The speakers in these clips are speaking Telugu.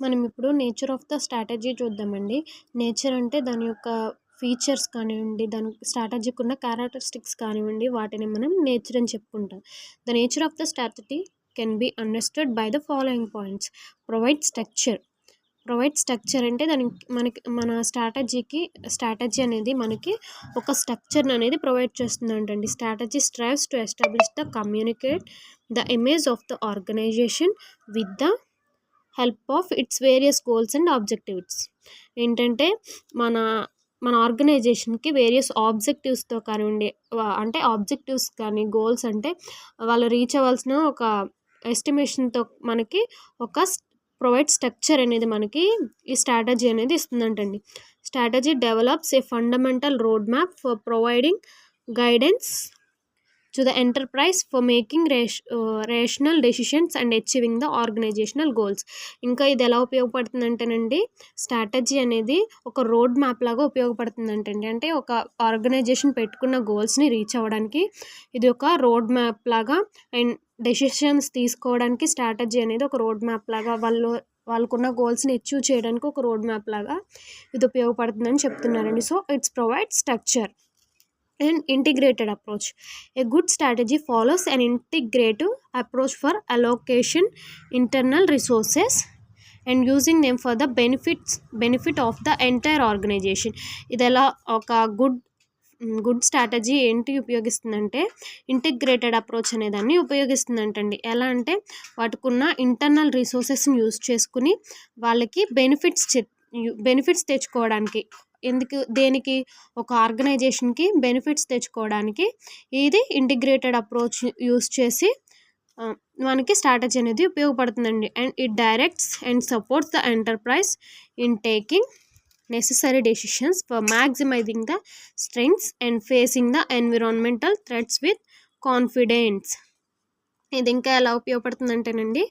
మనం ఇప్పుడు నేచర్ ఆఫ్ ద స్ట్రాటజీ చూద్దామండి. నేచర్ అంటే దాని యొక్క ఫీచర్స్ కానివ్వండి, దాని స్ట్రాటజీకి ఉన్న క్యారెక్టరిస్టిక్స్ కానివ్వండి, వాటిని మనం నేచర్ అని చెప్పుకుంటాం. The nature of the strategy can be understood by the following points. Provide structure. Provide structure అంటే మన స్ట్రాటజీ అనేది మనకి ఒక స్ట్రక్చర్‌ని అనేది ప్రొవైడ్ చేస్తుందంటండి. Strategy strives to establish the communicate the image of the organisation with the help of its various goals and objectives. ఏంటంటే మన మన ఆర్గనైజేషన్కి వేరియస్ ఆబ్జెక్టివ్స్తో కానివ్వండి, అంటే ఆబ్జెక్టివ్స్ కానీ గోల్స్ అంటే వాళ్ళు రీచ్ అవ్వాల్సిన ఒక ఎస్టిమేషన్తో మనకి ఒక ప్రొవైడ్ స్ట్రక్చర్ అనేది మనకి ఈ స్ట్రాటజీ అనేది ఇస్తుందంటండి. Strategy develops a fundamental road map for providing guidance to the enterprise for making rational decisions and achieving the organizational goals. ఇంకా ఇది ఎలా ఉపయోగపడుతుందంటేనండి, స్ట్రాటజీ అనేది ఒక రోడ్ మ్యాప్ లాగా ఉపయోగపడుతుందంటండి. అంటే ఒక ఆర్గనైజేషన్ పెట్టుకున్న గోల్స్ని రీచ్ అవ్వడానికి ఇది ఒక రోడ్ మ్యాప్ లాగా, అండ్ డెసిషన్స్ తీసుకోవడానికి స్ట్రాటజీ అనేది ఒక రోడ్ మ్యాప్ లాగా, వాళ్ళకున్న గోల్స్ని అచీవ్ చేయడానికి ఒక రోడ్ మ్యాప్ లాగా ఇది ఉపయోగపడుతుందని చెప్తున్నారండి. So it's provide structure and integrated approach. A good strategy follows an integrative approach for allocation internal resources and using them for the benefit of the entire organization. ఇదెలా ఒక గుడ్ స్ట్రాటజీ ఏంటి ఉపయోగిస్తుందంటే ఇంటిగ్రేటెడ్ అప్రోచ్ అనేదాన్ని ఉపయోగిస్తుందంటండి. ఎలా అంటే వాటికున్న ఇంటర్నల్ రిసోర్సెస్ని యూజ్ చేసుకుని వాళ్ళకి బెనిఫిట్స్ తెచ్చుకోవడానికి, దేనికి ఒక ఆర్గనైజేషన్కి బెనిఫిట్స్ తెచ్చుకోవడానికి ఇది ఇంటిగ్రేటెడ్ అప్రోచ్ యూస్ చేసి మనకి స్ట్రాటజీ అనేది ఉపయోగపడుతుందండి. And it directs and supports the enterprise in taking necessary decisions for maximizing the strengths and facing the environmental threats with confidence. ఇది ఇంకా ఎలా ఉపయోగపడుతుందంటేనండి,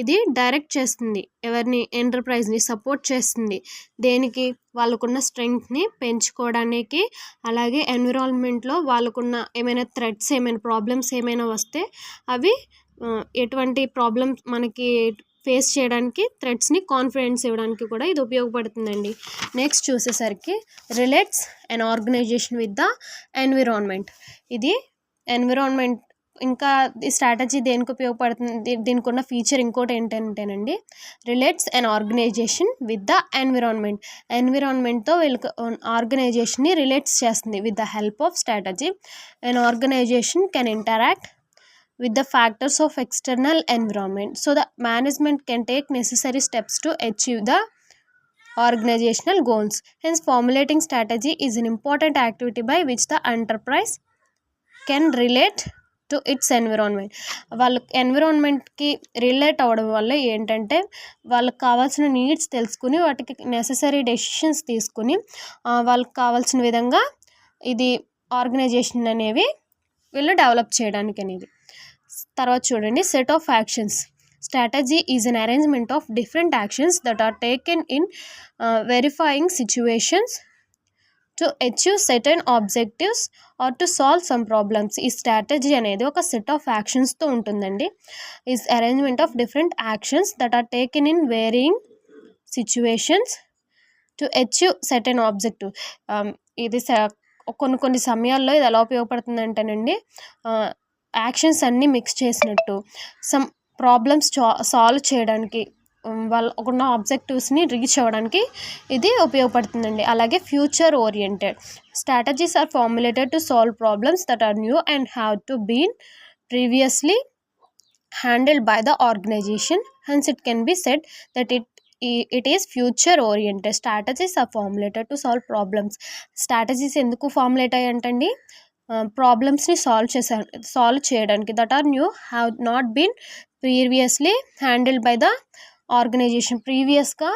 ఇది డైరెక్ట్ చేస్తుంది ఎవరిని, ఎంటర్ప్రైజ్ని సపోర్ట్ చేస్తుంది. దేనికి, వాళ్ళకున్న స్ట్రెంగ్త్ని పెంచుకోవడానికి, అలాగే ఎన్విరాన్మెంట్లో వాళ్ళకున్న ఏమైనా థ్రెట్స్, ఏమైనా ప్రాబ్లమ్స్ ఏమైనా వస్తే అవి ఎటువంటి ప్రాబ్లమ్స్ మనకి ఫేస్ చేయడానికి, థ్రెట్స్ని కాన్ఫిడెన్స్ ఇవ్వడానికి కూడా ఇది ఉపయోగపడుతుందండి. నెక్స్ట్ చూసేసరికి relates an organisation with the environment. ఇది ఎన్విరాన్మెంట్ ఇంకా ఈ స్ట్రాటజీ దేనికి ఉపయోగపడుతుంది, దీనికి ఉన్న ఫీచర్ ఇంకోటి ఏంటంటేనండి, relates an organisation with the ఎన్విరాన్మెంట్తో వీళ్ళకి ఆర్గనైజేషన్ని రిలేట్స్ చేస్తుంది. With the help of strategy an organisation can interact with the factors of external environment, so the management can take necessary steps to achieve the organizational goals. Hence formulating strategy is an important activity by which the enterprise can relate to it's environment. వాళ్ళు ఎన్విరాన్మెంట్కి రిలేట్ అవ్వడం వల్ల ఏంటంటే వాళ్ళకి కావాల్సిన నీడ్స్ తెలుసుకుని వాటికి నెససరీ డెసిషన్స్ తీసుకుని వాళ్ళకి కావాల్సిన విధంగా ఇది ఆర్గనైజేషన్ అనేవి వీళ్ళు డెవలప్ చేయడానికి అనేది. తర్వాత చూడండి, set of actions. Strategy is an arrangement of different actions that are taken in verifying situations to achieve certain objectives or to solve some problems. ఈ స్ట్రాటజీ అనేది ఒక సెట్ ఆఫ్ యాక్షన్స్తో ఉంటుందండి. Is arrangement of different actions that are taken in varying situations to achieve certain objective. ఇది కొన్ని సమయాల్లో ఇది ఎలా ఉపయోగపడుతుంది అంటేనండి, యాక్షన్స్ అన్నీ మిక్స్ చేసినట్టు సమ్ ప్రాబ్లమ్స్ సాల్వ్ చేయడానికి, వాళ్ళకున్న ఆబ్జెక్టివ్స్ని రీచ్ అవ్వడానికి ఇది ఉపయోగపడుతుందండి. అలాగే future oriented strategies are formulated to solve problems that are new and have to been previously handled by the organisation. Hence it can be said that it is future oriented. Strategies are formulated to solve problems. Strategies ఎందుకు ఫార్ములేట్ అయ్యంటండి, ప్రాబ్లమ్స్ని సాల్వ్ చేయడానికి, that are new, have not been previously handled by the organisation. ప్రీవియస్గా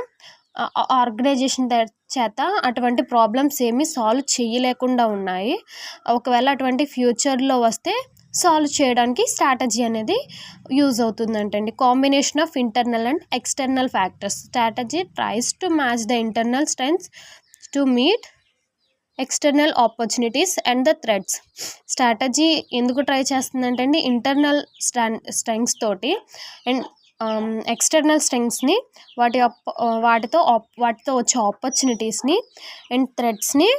ఆర్గనైజేషన్ చేత అటువంటి ప్రాబ్లమ్స్ ఏమీ సాల్వ్ చేయలేకుండా ఉన్నాయి, ఒకవేళ అటువంటి ఫ్యూచర్లో వస్తే సాల్వ్ చేయడానికి స్ట్రాటజీ అనేది యూజ్ అవుతుందంటండి. Combination of internal and external factors. Strategy tries to match the internal strengths to meet external opportunities and the threats. Strategy ఎందుకు ట్రై చేస్తుందంటే అండి, ఇంటర్నల్ స్ట్రెంగ్స్ తోటి అండ్ ఎక్స్టర్నల్ స్ట్రెంగ్స్ని వాటితో వచ్చే ఆపర్చునిటీస్ని అండ్ థ్రెట్స్ని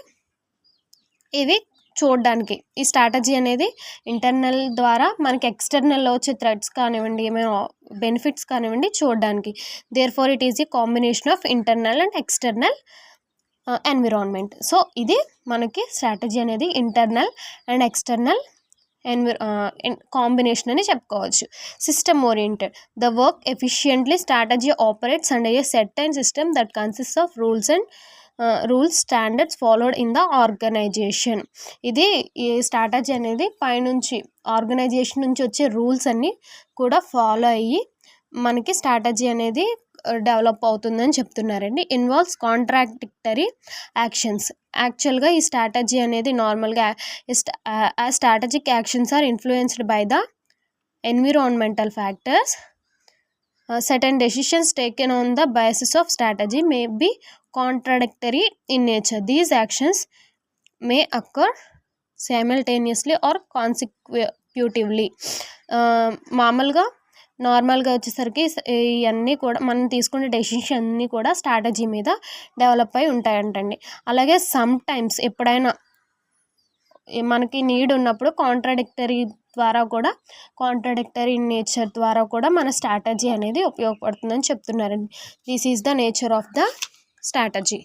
ఇవి చూడడానికి ఈ స్ట్రాటజీ అనేది ఇంటర్నల్ ద్వారా మనకి ఎక్స్టర్నల్లో వచ్చే థ్రెట్స్ కానివ్వండి, ఏమైనా బెనిఫిట్స్ కానివ్వండి చూడడానికి. There for it is a combination of internal and external environment. So ఇది మనకి స్ట్రాటజీ అనేది ఇంటర్నల్ అండ్ ఎక్స్టర్నల్ కాంబినేషన్ అని చెప్పుకోవచ్చు. System oriented, the work efficiently strategy operates under a certain system that consist of rules standards followed in the organisation. ఇది ఈ స్ట్రాటజీ అనేది పైనుంచి ఆర్గనైజేషన్ నుంచి వచ్చే రూల్స్ అన్నీ కూడా ఫాలో అయ్యి మనకి స్ట్రాటజీ అనేది డెవలప్ అవుతుందని చెప్తున్నారండి. Involves contradictory actions. యాక్చువల్గా ఈ స్ట్రాటజీ అనేది నార్మల్గా strategic actions are influenced by the environmental factors. Certain decisions taken on the basis of strategy may be contradictory in nature. These actions may occur simultaneously or consecutively. నార్మల్గా వచ్చేసరికి ఇవన్నీ కూడా మనం తీసుకునే డెసిషన్ అన్నీ కూడా స్ట్రాటజీ మీద డెవలప్ అయి ఉంటాయంటండి. అలాగే సమ్ టైమ్స్ ఎప్పుడైనా మనకి నీడ్ ఉన్నప్పుడు కాంట్రాడిక్టరీ నేచర్ ద్వారా కూడా మన స్ట్రాటజీ అనేది ఉపయోగపడుతుందని చెప్తున్నారండి. This is the nature of the strategy.